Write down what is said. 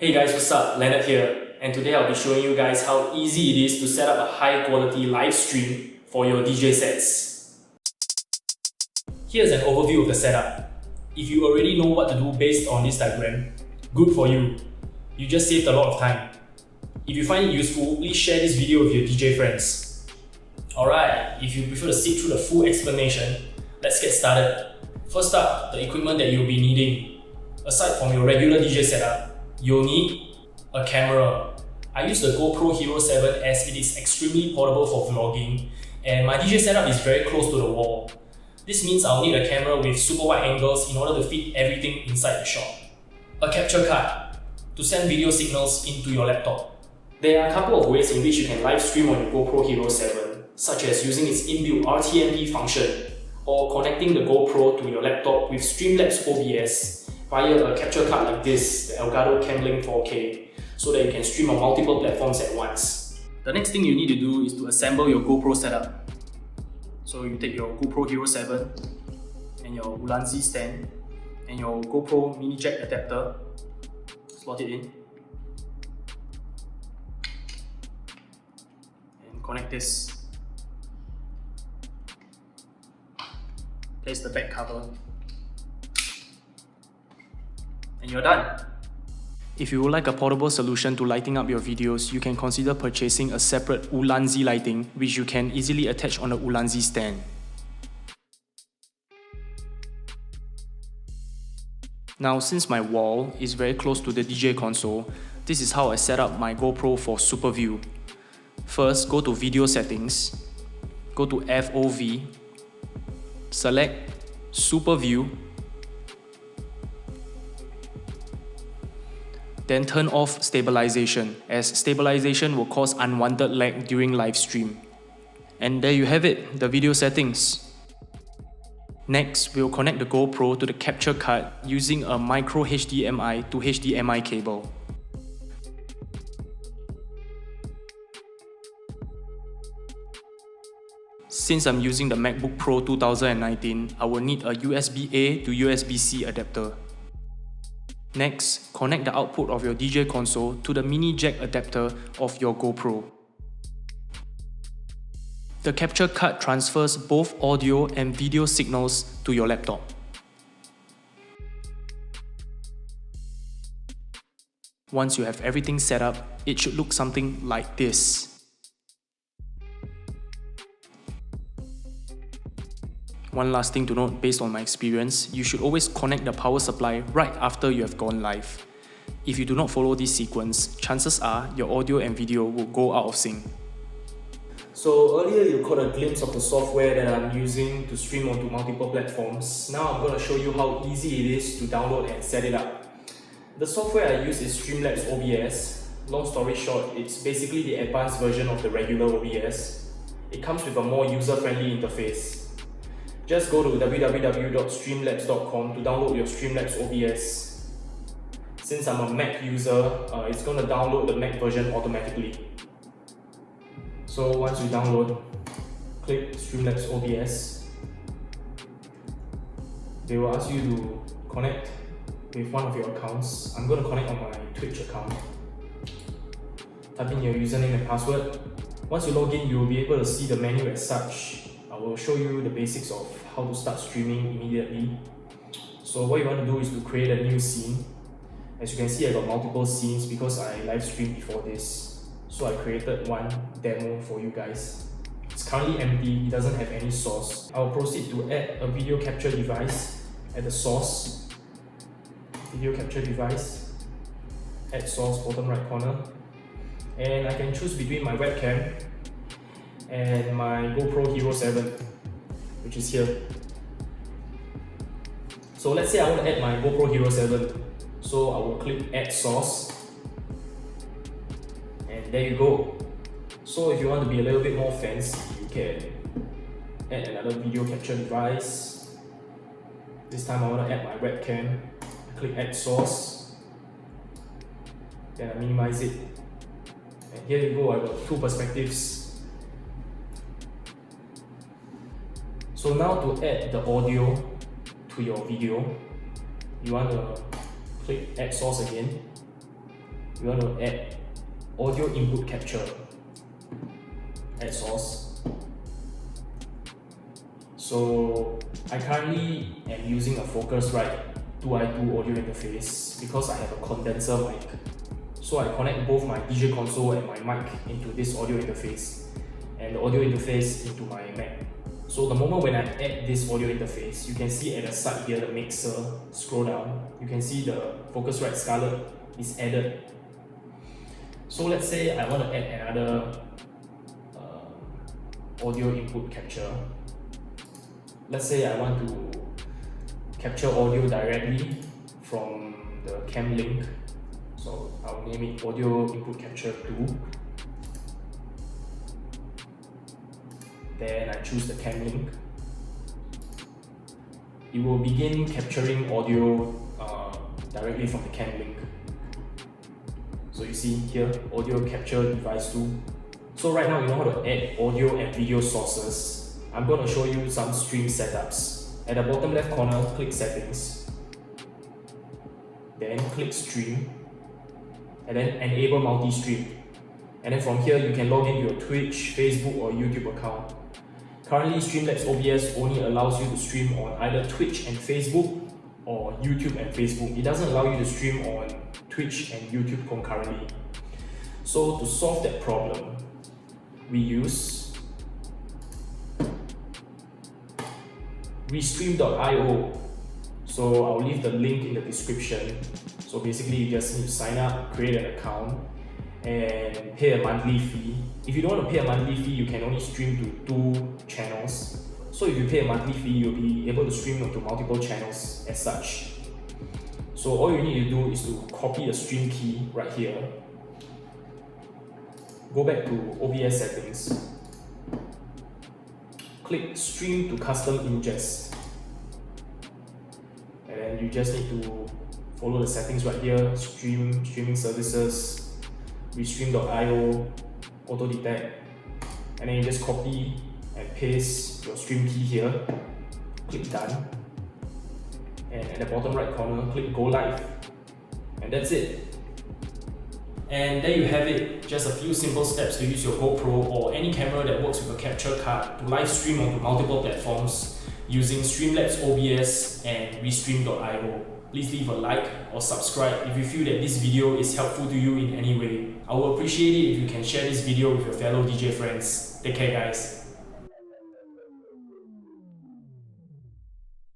Hey guys, what's up? LeNERD here, and today I'll be showing you guys how easy it is to set up a high quality live stream for your DJ sets. Here's an overview of the setup. If you already know what to do based on this diagram, good for you. You just saved a lot of time. If you find it useful, please share this video with your DJ friends. Alright, if you prefer to sit through the full explanation, let's get started. First up, the equipment that you'll be needing. Aside from your regular DJ setup, you'll need a camera. I use the GoPro Hero 7 as it is extremely portable for vlogging, and my DJ setup is very close to the wall. This means I'll need a camera with super wide angles in order to fit everything inside the shot. A capture card to send video signals into your laptop. There are a couple of ways in which you can live stream on your GoPro Hero 7, such as using its inbuilt RTMP function or connecting the GoPro to your laptop with Streamlabs OBS via a capture card like this, the Elgato Camlink 4K, so that you can stream on multiple platforms at once. The next thing you need to do is to assemble your GoPro setup. So you take your GoPro Hero 7 and your Ulanzi stand and your GoPro mini jack adapter, slot it in, and connect this. Place the back cover, and you're done. If you would like a portable solution to lighting up your videos, you can consider purchasing a separate Ulanzi lighting, which you can easily attach on the Ulanzi stand. Now, since my wall is very close to the DJ console, this is how I set up my GoPro for super view. First, go to Video Settings, go to FOV, select Super View, then turn off stabilization, as stabilization will cause unwanted lag during live stream. And there you have it, the video settings. Next, we'll connect the GoPro to the capture card using a micro HDMI to HDMI cable. Since I'm using the MacBook Pro 2019, I will need a USB-A to USB-C adapter. Next, connect the output of your DJ console to the mini jack adapter of your GoPro. The capture card transfers both audio and video signals to your laptop. Once you have everything set up, it should look something like this. One last thing to note based on my experience, you should always connect the power supply right after you have gone live. If you do not follow this sequence, chances are your audio and video will go out of sync. So earlier you caught a glimpse of the software that I'm using to stream onto multiple platforms. Now I'm going to show you how easy it is to download and set it up. The software I use is Streamlabs OBS. Long story short, it's basically the advanced version of the regular OBS. It comes with a more user-friendly interface. Just go to www.streamlabs.com to download your Streamlabs OBS. Since I'm a Mac user, it's going to download the Mac version automatically. So once you download, click Streamlabs OBS. They will ask you to connect with one of your accounts. I'm going to connect on my Twitch account. Type in your username and password. Once you log in, you will be able to see the menu as such. I will show you the basics of how to start streaming immediately. So what you want to do is to create a new scene. As you can see, I got multiple scenes because I live streamed before this. So I created one demo for you guys. It's currently empty, it doesn't have any source. I'll proceed to add a video capture device at the source. Video capture device, add source, bottom right corner. And I can choose between my webcam and my GoPro Hero 7, which is here. So let's say I want to add my GoPro Hero 7. So I will click Add Source. And there you go. So if you want to be a little bit more fancy, you can add another video capture device. This time I want to add my webcam. I click Add Source. Then I minimize it. And here you go, I've got two perspectives. So now to add the audio to your video, you want to click Add Source again. we want to add audio input capture. Add source. So I currently am using a Focusrite 2i2 audio interface because I have a condenser mic. So I connect both my DJ console and my mic into this audio interface and the audio interface into my Mac. So the moment when I add this audio interface, you can see at the side here, the mixer, scroll down, you can see the Focusrite Scarlett is added. So let's say I want to add another audio input capture. Let's say I want to capture audio directly from the cam link. So I'll name it audio input capture 2. Then I choose the cam link. It will begin capturing audio directly from the cam link. So you see here, audio capture device 2. So right now you know how to add audio and video sources. I'm going to show you some stream setups. At the bottom left corner, click settings. Then click stream. And then enable multi-stream. And then from here you can log into your Twitch, Facebook or YouTube account. Currently Streamlabs OBS only allows you to stream on either Twitch and Facebook or YouTube and Facebook. It doesn't allow you to stream on Twitch and YouTube concurrently. So to solve that problem, we use restream.io. So I'll leave the link in the description. So basically you just need to sign up, create an account and pay a monthly fee. If you don't want to pay a monthly fee, you can only stream to 2 channels. So if you pay a monthly fee, you'll be able to stream onto multiple channels as such. So all you need to do is to copy the stream key right here. Go back to OBS settings. Click stream to custom ingest. And then you just need to follow the settings right here. Streaming services, restream.io, auto detect. And then you just copy and paste your stream key here. Click done. And at the bottom right corner, click go live. And that's it. And there you have it, just a few simple steps to use your GoPro or any camera that works with a capture card to live stream onto multiple platforms using Streamlabs OBS and restream.io. Please leave a like or subscribe if you feel that this video is helpful to you in any way. I will appreciate it if you can share this video with your fellow DJ friends. Take care guys.